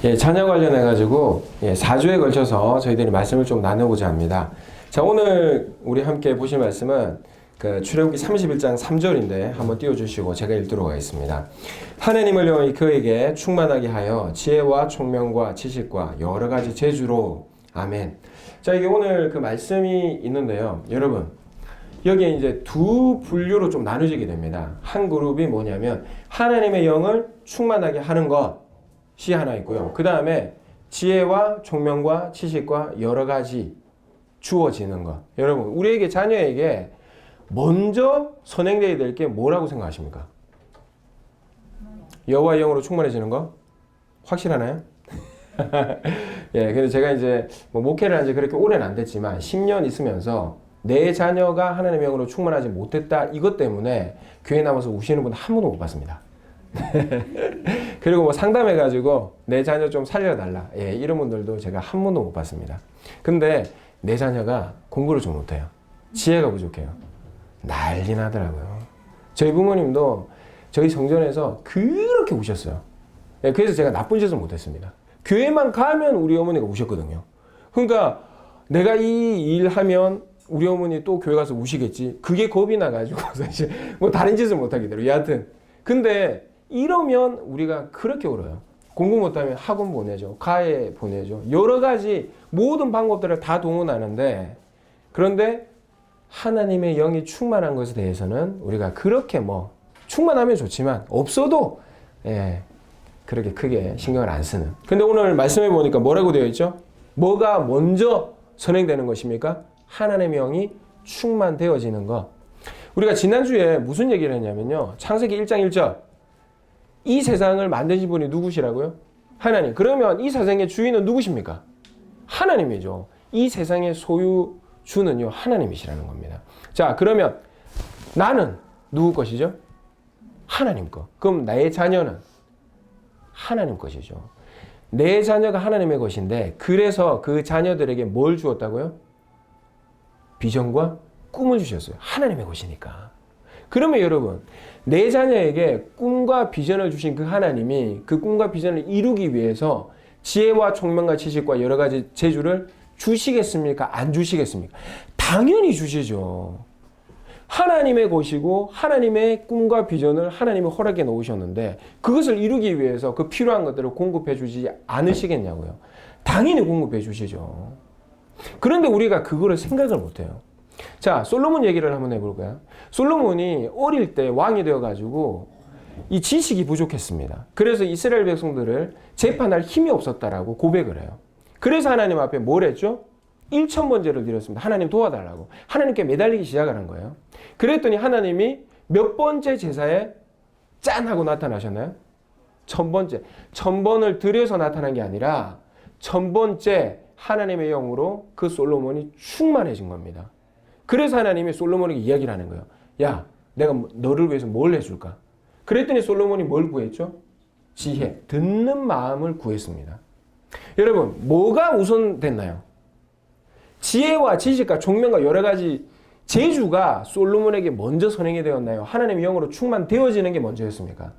예, 자녀 관련해가지고 4주에 걸쳐서 저희들이 말씀을 좀 나누고자 합니다. 자, 오늘 우리 함께 보실 말씀은 그 출애굽기 31장 3절인데 한번 띄워주시고 제가 읽도록 하겠습니다. 하나님을 영원히 그에게 충만하게 하여 지혜와 총명과 지식과 여러 가지 재주로 아멘. 자, 이게 오늘 그 말씀이 있는데요. 여러분, 여기에 이제 두 분류로 좀 나누어지게 됩니다. 한 그룹이 뭐냐면 하나님의 영을 충만하게 하는 것이 하나 있고요. 그 다음에 지혜와 총명과 지식과 여러 가지 주어지는 것. 여러분, 우리에게 자녀에게 먼저 선행되어야 될 게 뭐라고 생각하십니까? 여호와의 영으로 충만해지는 거? 확실하나요? 예, 근데 제가 이제 뭐 목회를 한 지 그렇게 오래는 안 됐지만 10년 있으면서 내 자녀가 하나님의 영으로 충만하지 못했다 이것 때문에 교회 나와서 우시는 분 한 분도 못 봤습니다. 그리고 뭐 상담해가지고 내 자녀 좀 살려달라, 예, 이런 분들도 제가 한 분도 못 봤습니다. 근데 내 자녀가 공부를 좀 못해요. 지혜가 부족해요. 난리 나더라고요. 저희 부모님도 저희 성전에서 그렇게 우셨어요. 예, 그래서 제가 나쁜 짓을 못했습니다. 교회만 가면 우리 어머니가 우셨거든요. 그러니까 내가 이 일 하면 우리 어머니 또 교회 가서 우시겠지. 그게 겁이 나가지고 사실 뭐 다른 짓을 못하게 돼요. 여하튼 근데 이러면 우리가 그렇게 울어요. 공부 못하면 학원 보내죠. 가해 보내죠. 여러 가지 모든 방법들을 다 동원하는데, 그런데 하나님의 영이 충만한 것에 대해서는 우리가 그렇게 뭐 충만하면 좋지만 없어도 그렇게 크게 신경을 안 쓰는. 근데 오늘 말씀해 보니까 뭐라고 되어 있죠? 뭐가 먼저 선행되는 것입니까? 하나님의 영이 충만되어지는 것. 우리가 지난주에 무슨 얘기를 했냐면요. 창세기 1장 1절. 이 세상을 만드신 분이 누구시라고요? 하나님. 그러면 이 세상의 주인은 누구십니까? 하나님이죠. 이 세상의 소유주는요, 하나님이시라는 겁니다. 자, 그러면 나는 누구 것이죠? 하나님 것. 그럼 나의 자녀는 하나님 것이죠. 내 자녀가 하나님의 것인데, 그래서 그 자녀들에게 뭘 주었다고요? 비전과 꿈을 주셨어요. 하나님의 것이니까. 그러면 여러분, 내 자녀에게 꿈과 비전을 주신 그 하나님이 그 꿈과 비전을 이루기 위해서 지혜와 총명과 지식과 여러 가지 재주를 주시겠습니까? 안 주시겠습니까? 당연히 주시죠. 하나님의 것이고 하나님의 꿈과 비전을 하나님이 허락해 놓으셨는데 그것을 이루기 위해서 그 필요한 것들을 공급해 주지 않으시겠냐고요. 당연히 공급해 주시죠. 그런데 우리가 그거를 생각을 못해요. 자, 솔로몬 얘기를 한번 해볼까요? 솔로몬이 어릴 때 왕이 되어가지고 이 지식이 부족했습니다. 그래서 이스라엘 백성들을 재판할 힘이 없었다라고 고백을 해요. 그래서 하나님 앞에 뭘 했죠? 1,000번제를 드렸습니다. 하나님 도와달라고. 하나님께 매달리기 시작을 한 거예요. 그랬더니 하나님이 몇 번째 제사에 짠 하고 나타나셨나요? 1,000번째. 1,000번을 드려서 나타난 게 아니라 1,000번째 하나님의 영으로 그 솔로몬이 충만해진 겁니다. 그래서 하나님이 솔로몬에게 이야기를 하는 거예요. 야, 내가 너를 위해서 뭘 해줄까? 그랬더니 솔로몬이 뭘 구했죠? 지혜, 듣는 마음을 구했습니다. 여러분, 뭐가 우선됐나요? 지혜와 지식과 총명과 여러 가지 재주가 솔로몬에게 먼저 선행이 되었나요? 하나님의 영으로 충만되어지는 게 먼저였습니까?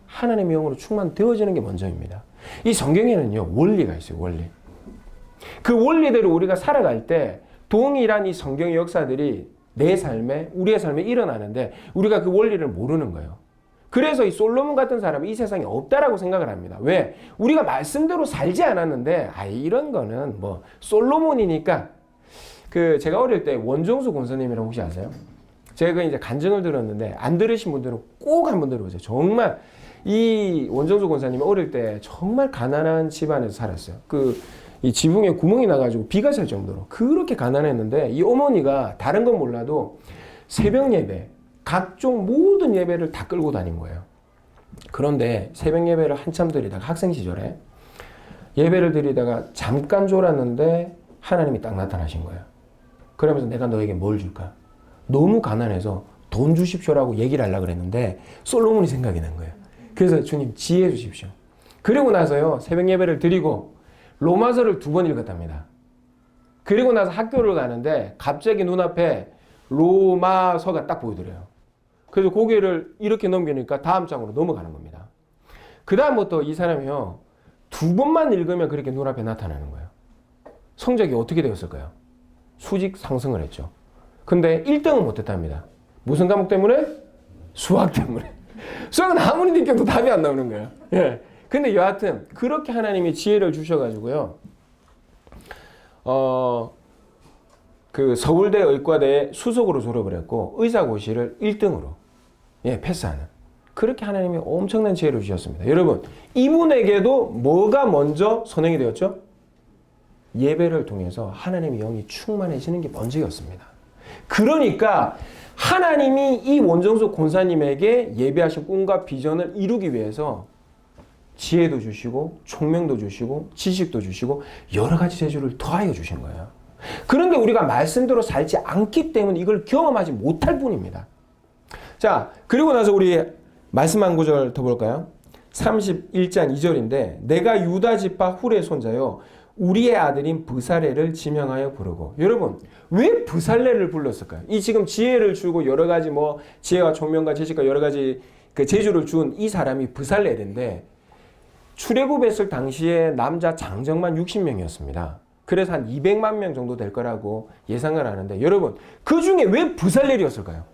하나님의 영으로 충만되어지는 게 먼저입니다. 이 성경에는요, 원리가 있어요, 원리. 그 원리대로 우리가 살아갈 때 동일한 이 성경의 역사들이 내 삶에, 우리의 삶에 일어나는데 우리가 그 원리를 모르는 거예요. 그래서 이 솔로몬 같은 사람이 이 세상에 없다라고 생각을 합니다. 왜? 우리가 말씀대로 살지 않았는데, 이런 거는 뭐 솔로몬이니까. 제가 어릴 때 원종수 권사님이라고 혹시 아세요? 제가 이제 간증을 들었는데 안 들으신 분들은 꼭 한번 들어보세요. 정말 이 원종수 권사님이 어릴 때 정말 가난한 집안에서 살았어요. 이 지붕에 구멍이 나가지고 비가 찰 정도로 그렇게 가난했는데 이 어머니가 다른 건 몰라도 새벽 예배, 각종 모든 예배를 다 끌고 다닌 거예요. 그런데 새벽 예배를 한참 드리다가 학생 시절에 예배를 드리다가 잠깐 졸았는데 하나님이 딱 나타나신 거예요. 그러면서 내가 너에게 뭘 줄까? 너무 가난해서 돈 주십시오라고 얘기를 하려고 그랬는데 솔로몬이 생각이 난 거예요. 그래서 주님 지혜 주십시오. 그리고 나서요, 새벽 예배를 드리고 로마서를 2번 읽었답니다. 그리고 나서 학교를 가는데 갑자기 눈앞에 로마서가 딱 보이더래요. 그래서 고개를 이렇게 넘기니까 다음 장으로 넘어가는 겁니다. 그 다음부터 이 사람이요, 두 번만 읽으면 그렇게 눈앞에 나타나는 거예요. 성적이 어떻게 되었을까요? 수직 상승을 했죠. 근데 1등은 못했답니다. 무슨 과목 때문에? 수학 때문에. 수학은 아무리 느껴도 답이 안 나오는 거예요. 예. 근데 여하튼 그렇게 하나님이 지혜를 주셔가지고요. 그 서울대 의과대에 수석으로 졸업을 했고 의사고시를 1등으로 패스하는 그렇게 하나님이 엄청난 지혜를 주셨습니다. 여러분 이분에게도 뭐가 먼저 선행이 되었죠? 예배를 통해서 하나님의 영이 충만해지는 게 먼저였습니다. 그러니까 하나님이 이 원정숙 권사님에게 예배하신 꿈과 비전을 이루기 위해서 지혜도 주시고 총명도 주시고 지식도 주시고 여러 가지 재주를 더하여 주신 거예요. 그런데 우리가 말씀대로 살지 않기 때문에 이걸 경험하지 못할 뿐입니다. 자, 그리고 나서 우리 말씀 한 구절 더 볼까요? 31장 2절인데 내가 유다 지파 훌의 손자요 우리의 아들인 브살레를 지명하여 부르고. 여러분 왜 브살레를 불렀을까요? 이 지금 지혜를 주고 여러 가지 뭐 지혜와 총명과 지식과 여러 가지 그 재주를 준 이 사람이 브살레인데 출애굽했을 당시에 남자 장정만 60명이었습니다. 그래서 한 200만 명 정도 될 거라고 예상을 하는데 여러분 그 중에 왜 브살렐이었을까요?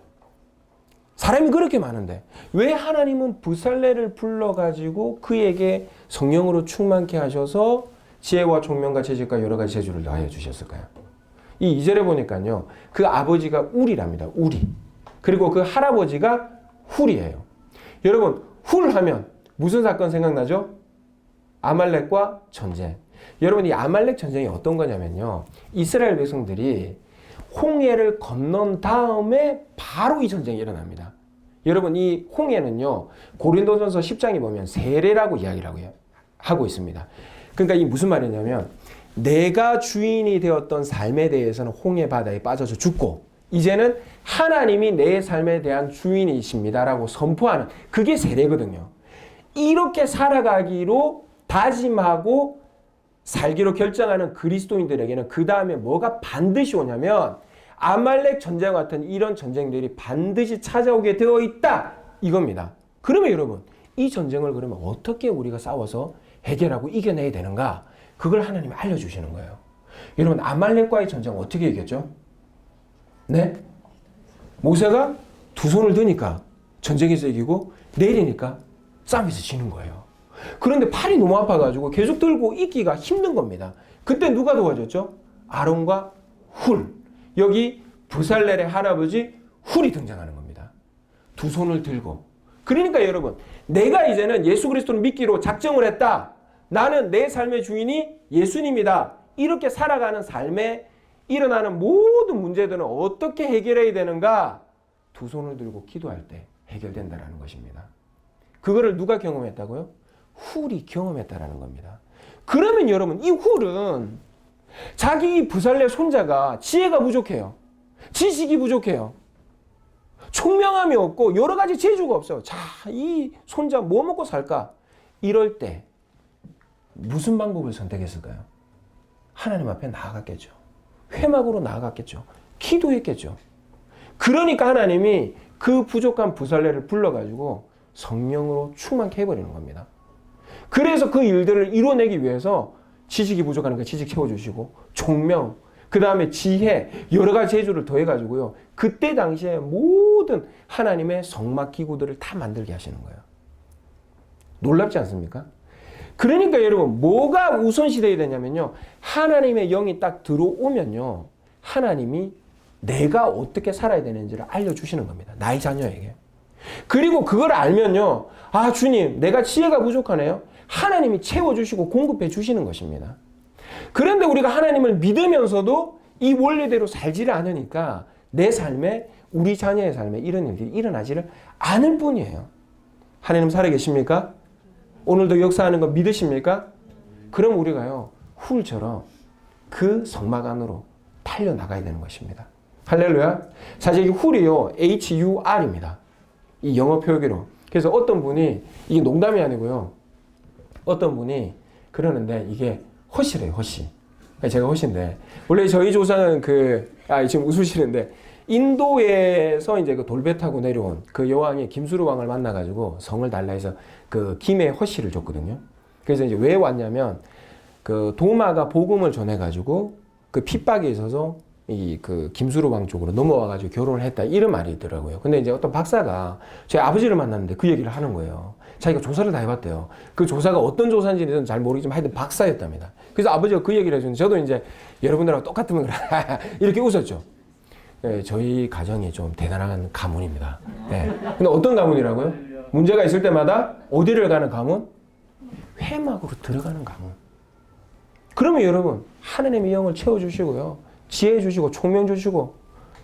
사람이 그렇게 많은데 왜 하나님은 브살렐을 불러가지고 그에게 성령으로 충만케 하셔서 지혜와 총명과 지식과 여러 가지 재주를 더하여 주셨을까요? 이 2절에 보니까요. 그 아버지가 울이랍니다. 울이. 그리고 그 할아버지가 훌이에요. 여러분 훌 하면 무슨 사건 생각나죠? 아말렉과 전쟁. 여러분 이 아말렉 전쟁이 어떤 거냐면요. 이스라엘 백성들이 홍해를 건넌 다음에 바로 이 전쟁이 일어납니다. 여러분 이 홍해는요. 고린도전서 10장에 보면 세례라고 이야기를 하고 있습니다. 그러니까 이 무슨 말이냐면 내가 주인이 되었던 삶에 대해서는 홍해 바다에 빠져서 죽고 이제는 하나님이 내 삶에 대한 주인이십니다라고 선포하는 그게 세례거든요. 이렇게 살아가기로 다짐하고 살기로 결정하는 그리스도인들에게는 그 다음에 뭐가 반드시 오냐면 아말렉 전쟁 같은 이런 전쟁들이 반드시 찾아오게 되어 있다 이겁니다. 그러면 여러분 이 전쟁을 그러면 어떻게 우리가 싸워서 해결하고 이겨내야 되는가? 그걸 하나님이 알려주시는 거예요. 여러분 아말렉과의 전쟁 어떻게 이겼죠? 네? 모세가 두 손을 드니까 전쟁에서 이기고 내리니까 싸움에서 지는 거예요. 그런데 팔이 너무 아파가지고 계속 들고 있기가 힘든 겁니다. 그때 누가 도와줬죠? 아론과 훌. 여기 브살렐의 할아버지 훌이 등장하는 겁니다. 두 손을 들고. 그러니까 여러분 내가 이제는 예수 그리스도를 믿기로 작정을 했다. 나는 내 삶의 주인이 예수님이다. 이렇게 살아가는 삶에 일어나는 모든 문제들은 어떻게 해결해야 되는가? 두 손을 들고 기도할 때 해결된다는 것입니다. 그거를 누가 경험했다고요? 훌이 경험했다라는 겁니다. 그러면 여러분 이 훌은 자기 브살레 손자가 지혜가 부족해요. 지식이 부족해요. 총명함이 없고 여러 가지 재주가 없어요. 자, 이 손자 뭐 먹고 살까? 이럴 때 무슨 방법을 선택했을까요? 하나님 앞에 나아갔겠죠. 회막으로 나아갔겠죠. 기도했겠죠. 그러니까 하나님이 그 부족한 브살레를 불러가지고 성령으로 충만케 해버리는 겁니다. 그래서 그 일들을 이뤄내기 위해서 지식이 부족하니까 지식 채워주시고 총명, 그 다음에 지혜, 여러 가지 재주를 더해가지고요. 그때 당시에 모든 하나님의 성막 기구들을 다 만들게 하시는 거예요. 놀랍지 않습니까? 그러니까 여러분 뭐가 우선시돼야 되냐면요. 하나님의 영이 딱 들어오면요. 하나님이 내가 어떻게 살아야 되는지를 알려주시는 겁니다. 나의 자녀에게. 그리고 그걸 알면요. 아 주님 내가 지혜가 부족하네요. 하나님이 채워주시고 공급해 주시는 것입니다. 그런데 우리가 하나님을 믿으면서도 이 원리대로 살지를 않으니까 내 삶에 우리 자녀의 삶에 이런 일들이 일어나지를 않을 뿐이에요. 하나님 살아계십니까? 오늘도 역사하는 거 믿으십니까? 그럼 우리가요. 훌처럼 그 성막 안으로 달려나가야 되는 것입니다. 할렐루야. 사실 이 훌이요. HUR입니다. 이 영어 표기로. 그래서 어떤 분이 이게 농담이 아니고요. 어떤 분이 그러는데 이게 허시래요. 허시. 제가 허시인데 원래 저희 조상은 지금 웃으시는데 인도에서 이제 그 돌배 타고 내려온 그 여왕이 김수루 왕을 만나가지고 성을 달라 해서 그 김의 허시를 줬거든요. 그래서 이제 왜 왔냐면 그 도마가 복음을 전해가지고 그 핍박에 있어서 이 그 김수로 왕 쪽으로 넘어와가지고 결혼을 했다 이런 말이 있더라고요. 근데 이제 어떤 박사가 제 아버지를 만났는데 그 얘기를 하는 거예요. 자기가 조사를 다 해봤대요. 그 조사가 어떤 조사인지는 잘 모르겠지만 하여튼 박사였답니다. 그래서 아버지가 그 얘기를 해주는데 저도 이제 여러분들하고 똑같으면 그래 이렇게 웃었죠. 네, 저희 가정이 좀 대단한 가문입니다. 네. 근데 어떤 가문이라고요? 문제가 있을 때마다 어디를 가는 가문? 회막으로 들어가는 가문. 그러면 여러분 하나님의 영을 채워주시고요. 지혜 주시고 총명 주시고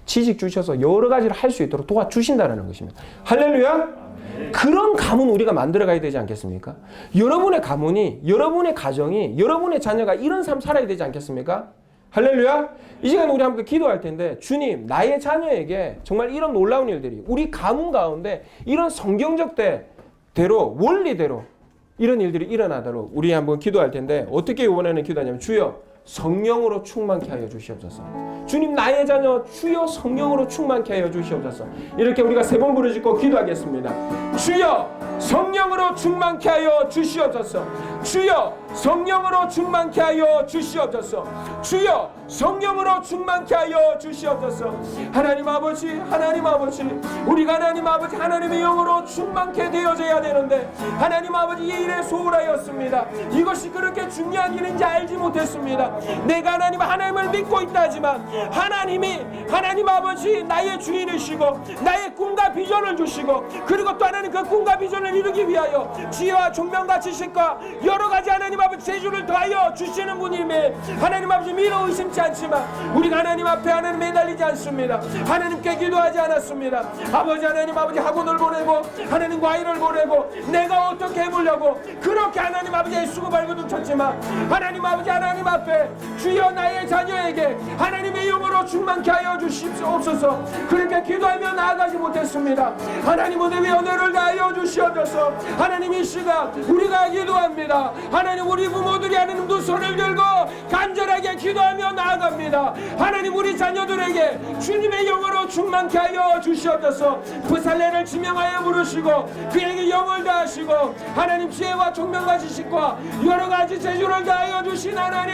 지식 주셔서 여러 가지를 할 수 있도록 도와주신다는 것입니다. 할렐루야! 그런 가문 우리가 만들어가야 되지 않겠습니까? 여러분의 가문이, 여러분의 가정이, 여러분의 자녀가 이런 삶 살아야 되지 않겠습니까? 할렐루야! 이 시간 우리 함께 기도할 텐데 주님, 나의 자녀에게 정말 이런 놀라운 일들이 우리 가문 가운데 이런 성경적 대로 원리대로 이런 일들이 일어나도록 우리 한번 기도할 텐데 어떻게 이번에는 기도하냐면 주여 성령으로 충만케 하여 주시옵소서. 주님 나의 자녀 주여 성령으로 충만케 하여 주시옵소서. 이렇게 우리가 3번 부르짖고 기도하겠습니다. 주여 성령으로 충만케 하여 주시옵소서. 주여 성령으로 충만케 하여 주시옵소서. 주여 성령으로 충만케 하여 주시옵소서. 하나님 아버지, 하나님 아버지, 우리가 하나님 아버지 하나님의 영으로 충만케 되어져야 되는데 하나님 아버지 이 일에 소홀하였습니다. 이것이 그렇게 중요한 일인지 알지 못했습니다. 내가 하나님을 믿고 있다 하지만 하나님이 하나님 아버지 나의 주인이시고 나의 꿈과 비전을 주시고 그리고 또 하나님 그 꿈과 비전을 이루기 위하여 지혜와 총명과 지식과 여러 가지 하나님 아버지 재주를 더하여 주시는 분임에 하나님 아버지 믿어 의심치 않지만 우리가 하나님 앞에 하나님 매달리지 않습니다. 하나님께 기도하지 않았습니다. 아버지 하나님 아버지 학원을 보내고 하나님 과일을 보내고 내가 어떻게 해보려고 그렇게 하나님 아버지의 수고발고 쳤지만 하나님 아버지 하나님 앞에 주여 나의 자녀에게 하나님의 영으로 충만케 하여 주시옵소서. 그렇게 기도하며 나아가지 못했습니다. 하나님 오늘 은혜를 다하여 주시옵소서. 하나님 이 시간 우리가 기도합니다. 하나님 우리 부모들이 하나님 두 손을 들고 간절하게 기도하며 나아갑니다. 하나님 우리 자녀들에게 주님의 영으로 충만케 하여 주시옵소서. 부살레를 지명하여 부르시고 그에게 영을 다하시고 하나님 지혜와 총명과 지식과 여러 가지 재주를 다하여 주신 하나님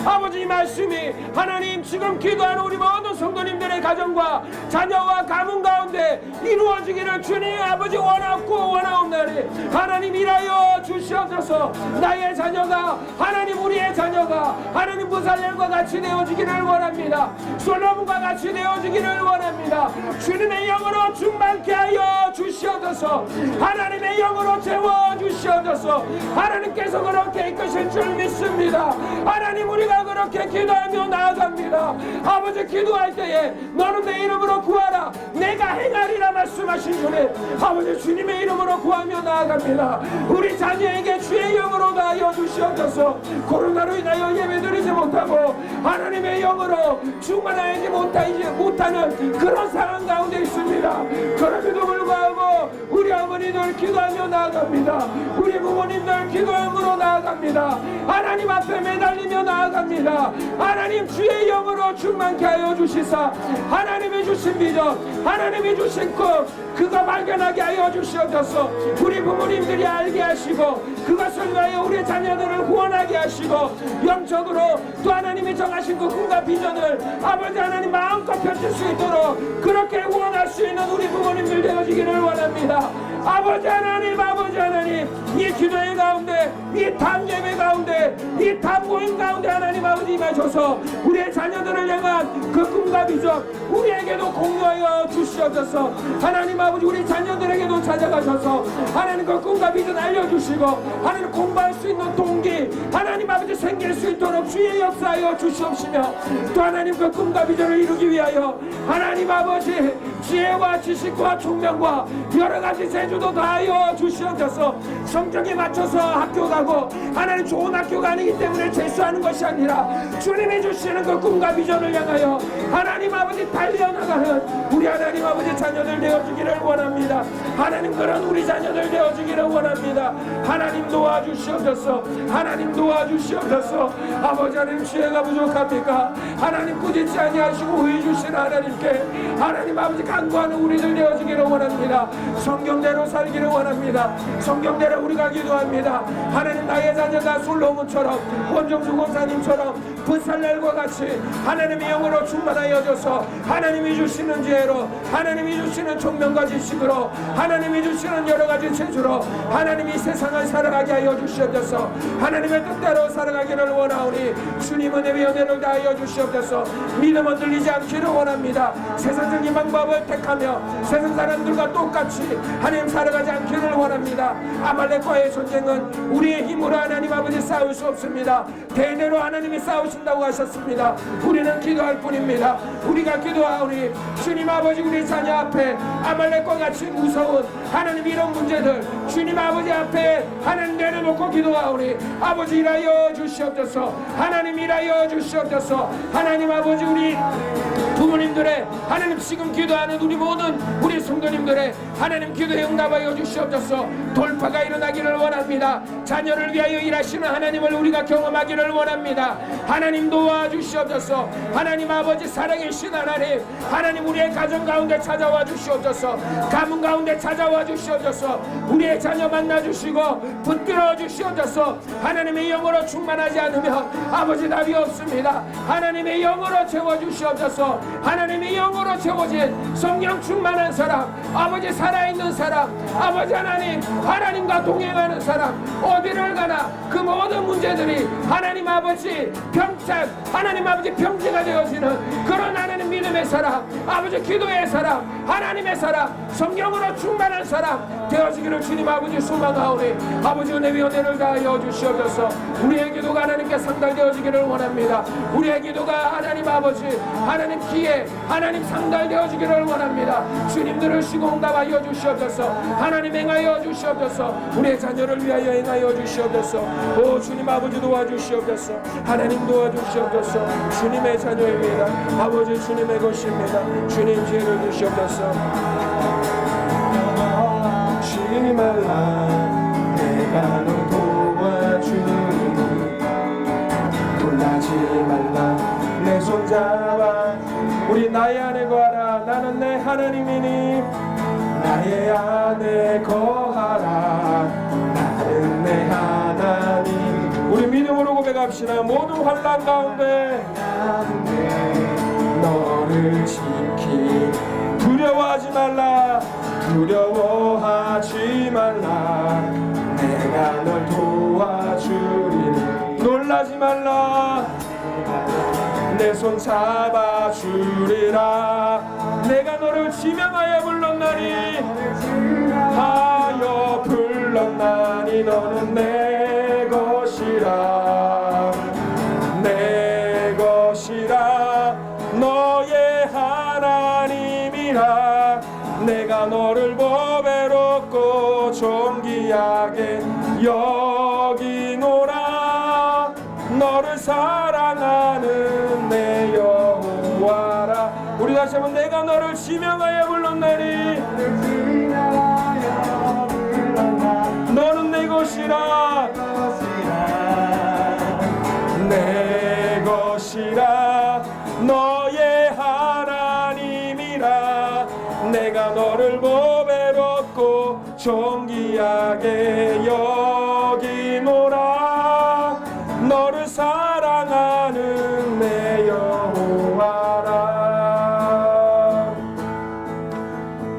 아버지 말씀이 하나님 지금 기도하는 우리 모든 성도님들의 가정과 자녀와 가문 가운데 이루어지기를 주님 아버지 원하옵나니 하나님 일하여 주시옵소서. 나의 자녀가 하나님 우리의 자녀가 하나님 부살렘과 같이 되어지기를 원합니다. 솔로몬과 같이 되어지기를 원합니다. 주님의 영으로 충만케 하여 주시옵소서. 하나님의 영으로 채워주시옵소서. 하나님께서 그렇게 이끄실 줄 믿습니다. 하나님 우리가 그렇게 기도하며 나아갑니다. 아버지 기도할 때에 너는 내 이름으로 구하라 내가 행하리라 말씀하신 주님 아버지 주님의 이름으로 구하며 나아갑니다. 우리 자녀에게 주의 영으로 다하여 주시옵소서. 코로나로 인하여 예배드리지 못하고 하나님의 영으로 충만하지 못하는 그런 상황 가운데 있습니다. 그럼에도 불구하고 우리 어머니들 기도하며 나아갑니다. 우리 부모님들 기도함으로 나아갑니다. 하나님 앞에 매달리며 나아갑니다. 하나님 주의 영으로 충만케 하여 주시사 하나님이 주신 비전 하나님이 주신 꿈 그거 발견하게 하여 주시옵소서. 우리 부모님들이 알게 하시고 그것을 위하여 우리 자녀들을 구원하게 하시고 영적으로 또 하나님이 정하신 그 꿈과 비전을 아버지 하나님 마음껏 펼칠 수 있도록 그렇게 구원할 수 있는 우리 부모님들 되어지기를 원합니다. 아버지 하나님 이 기도의 가운데 이 담예배 가운데 이 담모임 가운데 하나님 아버지 임하셔서 우리의 자녀들을 향한 그 꿈과 비전 우리에게도 공유하여 주시옵소서. 하나님 아버지 우리 자녀들에게도 찾아가셔서 하나님 그 꿈과 비전 알려주시고 하나님 공부할 수 있는 동기 하나님 아버지 생길 수 있도록 주의 역사하여 주시옵시며 또 하나님 그 꿈과 비전을 이루기 위하여 하나님 아버지 지혜와 지식과 총명과 여러 가지 재주도 다하여 주시옵소서. 성적에 맞춰서 학교 가고 하나님 좋은 학교가 아니기 때문에 재수하는 것이 아니라 주님이 주시는 그 꿈과 비전을 향하여 하나님 아버지 달려나가는 우리 하나님 아버지 자녀들 되어주기를 원합니다. 하나님 그런 우리 자녀들 되어주기를 원합니다. 하나님 도와주시옵소서. 하나님 도와주시옵소서. 아버지 하나님 지혜가 부족합니까? 하나님 꾸짖지 아니하시고 의해 주시는 하나님께 하나님 아버지 간구하는 우리들 되어지기를 원합니다. 성경대로 살기를 원합니다. 성경대로 우리가 기도합니다. 하나님 나의 자녀가 솔로몬처럼 원정수 권사님처럼 부살렐과 같이 하나님의 영으로 충만하여져서 하나님이 주시는 지혜로 하나님이 주시는 총명과 지식으로 하나님이 주시는 여러가지 체주로 하나님이 세상을 살아가게 하여 주시옵소서. 하나님의 뜻대로 살아가기를 원하오니 주님은 내 은혜를 다하여 주시옵소서. 믿음은 들리지 않기를 원합니다. 세상적인 방법을 택하며 세상 사람들과 똑같이 하나님 살아가지 않기를 원합니다. 아말렉과의 전쟁은 우리의 힘으로 하나님 아버지 싸울 수 없습니다. 대대로 하나님이 싸우신다고 하셨습니다. 우리는 기도할 뿐입니다. 우리가 기도하오니 주님 아버지 우리 자녀 앞에 아말렉과 같이 무서운 하나님 이런 문제들 주님 아버지 앞에 하나님 내려놓고 기도하오니 아버지 일하여 주시옵소서. 하나님 일하여 주시옵소서. 하나님 아버지 우리 부모님들의 하나님 지금 기도하는 우리 모든 우리 성도님들의 하나님 기도에 응답하여 주시옵소서. 돌파가 일어나기를 원합니다. 자녀를 위하여 일하시는 하나님을 우리가 경험하기를 원합니다. 하나님 도와주시옵소서. 하나님 아버지 살아계신 하나님 하나님 우리의 가정 가운데 찾아와 주시옵소서. 가문 가운데 찾아와 주시옵소서. 우리의 자녀 만나 주시고 붙들어 주시옵소서. 하나님의 영으로 충만하지 않으면 아버지 답이 없습니다. 하나님의 영으로 채워 주시옵소서. 하나님의 영으로 채워진 성령 충만한 사람 아버지 살아있는 사람 아버지 하나님과 동행하는 사람 어디를 가나 그 모든 문제들이 하나님 아버지 평창 하나님 아버지 평지가 되어지는 그런 하나님 믿음의 사람 아버지 기도의 사람 하나님의 사람 성령으로 충만한 사람 되어지기를 주님 아버지 소망하오니 아버지 은혜의 은혜를 다하여 주시옵소서. 우리의 기도가 하나님께 상달되어지기를 원합니다. 우리의 기도가 하나님 아버지 하나님 기에 하나님 상달되어지기를 원합니다. 주님 들으시고 응답하여 주시옵소서. 하나님 행하여 주시옵소서. 우리의 자녀를 위하여 행하여 주시옵소서. 오 주님 아버지 도와주시옵소서. 하나님 도와주시옵소서. 주님의 자녀입니다. 아버지 주님의 것입니다. 주님 지혜를 주시옵소서. 쉬지 말라 내가 널 도와주니 놀라지 말라 내 손잡아 우리 나의 안에 거하라 나는 내 하나님이니 나의 안에 거하라 나는 내 하나님 우리 믿음으로 고백합시다. 모든 환난 가운데 너를 지키 두려워하지 말라 두려워하지 말라 내가 널 도와주리니 놀라지 말라 내 손 잡아주리라 내가 너를 지명하여 불렀나니 하여 불렀나니 너는 내 것이라 내 것이라 너의 하나님이라 내가 너를 보배롭고 존귀하게 여기노라 너를 사랑하는 내 여호와라 우리 다시 한번 내가 너를 지명하여 불렀나니 너는 내 것이라 내 것이라 너의 하나님이라 내가 너를 보배롭고 존귀하게 여기노라 너를 사랑하는 내 여호와라.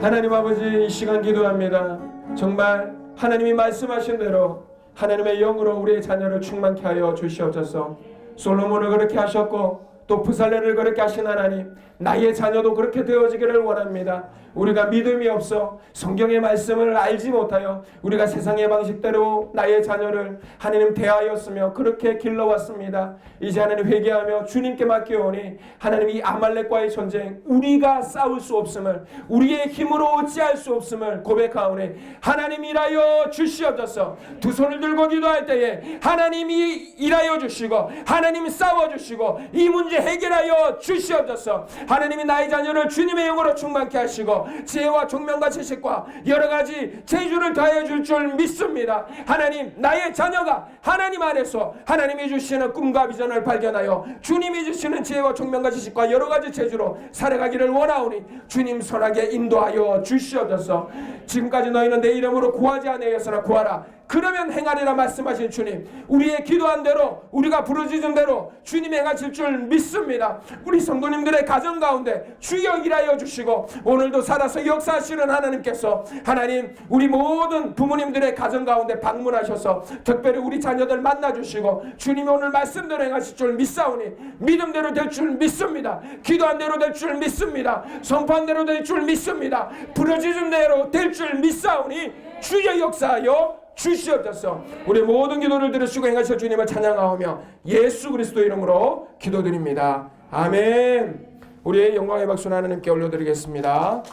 하나님 아버지 이 시간 기도합니다. 정말 하나님이 말씀하신 대로 하나님의 영으로 우리의 자녀를 충만케 하여 주시옵소서. 솔로몬을 그렇게 하셨고 또 부살렐을 그렇게 하신 하나님 나의 자녀도 그렇게 되어지기를 원합니다. 우리가 믿음이 없어 성경의 말씀을 알지 못하여 우리가 세상의 방식대로 나의 자녀를 하나님 대하였으며 그렇게 길러왔습니다. 이제 하나님 회개하며 주님께 맡겨오니 하나님 이 아말렉과의 전쟁 우리가 싸울 수 없음을 우리의 힘으로 어찌할 수 없음을 고백하오니 하나님 일하여 주시옵소서. 두 손을 들고 기도할 때에 하나님이 일하여 주시고 하나님이 싸워주시고 이 문제 해결하여 주시옵소서. 하나님이 나의 자녀를 주님의 영으로 충만케 하시고 지혜와 총명과 지식과 여러 가지 재주를 더하여 줄 줄 믿습니다. 하나님, 나의 자녀가 하나님 안에서 하나님이 주시는 꿈과 비전을 발견하여 주님이 주시는 지혜와 총명과 지식과 여러 가지 재주로 살아가기를 원하오니 주님 선하게 인도하여 주시옵소서. 지금까지 너희는 내 이름으로 구하지 아니하였으나 구하라 그러면 행하리라 말씀하신 주님, 우리의 기도한 대로 우리가 부르짖은 대로 주님이 행하실 줄 믿습니다. 우리 성도님들의 가정 가운데 주여 일하여 주시고 오늘도 살아서 역사하시는 하나님께서 하나님 우리 모든 부모님들의 가정 가운데 방문하셔서 특별히 우리 자녀들 만나주시고 주님이 오늘 말씀대로 행하실 줄 믿사오니 믿음대로 될 줄 믿습니다. 기도한 대로 될 줄 믿습니다. 선포한 대로 될 줄 믿습니다. 부르짖은 대로 될 줄 믿사오니 주여 역사하여 주시옵소서. 우리 모든 기도를 들으시고 행하실 주님을 찬양하오며 예수 그리스도 이름으로 기도드립니다. 아멘. 우리의 영광의 박수는 하나님께 올려드리겠습니다.